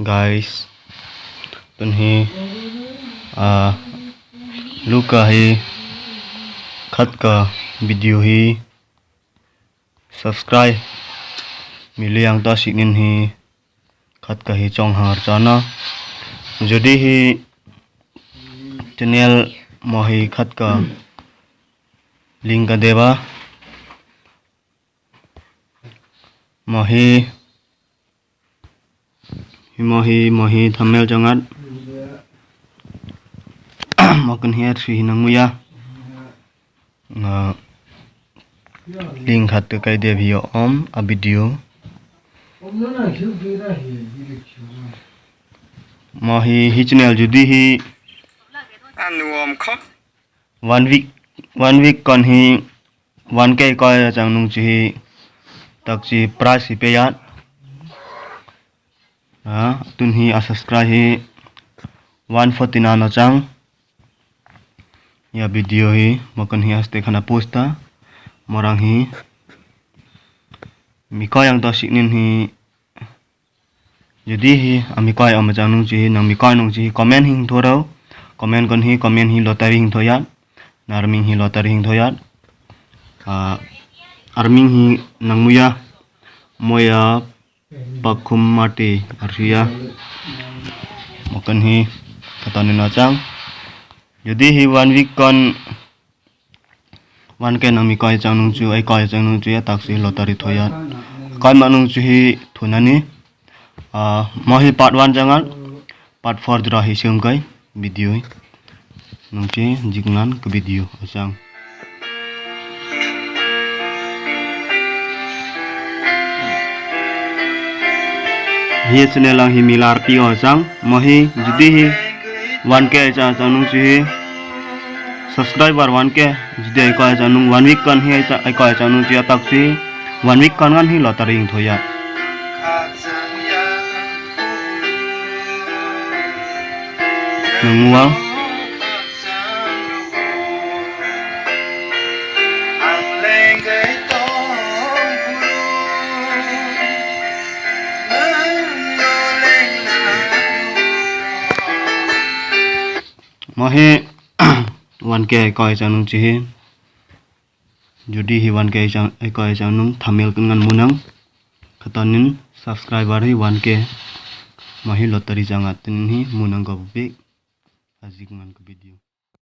guys, tuần hi Luka hi khát cả video hi subscribe miliang ta sinin hi khát cả hi trong har chana jadi hi channel mo hi khát cả link ka deba mo hi thumbnail jangat makan hiat si hinang muya link hat kai de video om a video mo hi channel judi hi one week kon hi 1k coi chang nung chi tak chi price hi pe yat tun hi a subscribe hi 149 no chang ya video hi makan hi aste khana posta morang hi mikoi yang to siknin hi jadi hi amikoi am chang nung chi nang mikoi nung chi comment hing thorau comment kon hi comment hi lotari hing thoyat narming hi lotari hing thoyat arming hi nangmuya moya pakum mati arsia makan hi katanin achang jadi hi 1 week kon 1k nami koi chang nung chu ai koi chang nung chu ya taksi lotari thoyat koi manung chu hi thunani mo hi part 1 jangal part 4 dra hi sing kai video nung chi jignan ke video achang hi channel lang hi milar pi ho sang mo hi judi hi 1k cha chanung chi subscriber 1k judi ai ko chanung 1 week kan hi ai ko chanung chi tak chi 1 week kan gan hi lotari ing thoya nungwa mo hi 1k koi chanung chi judi hi 1k chang ai koi chanung thamel kan munang khatanin subscriber hi 1k mo hi lotari jangat tin hi munang ko big ajik ngan ko video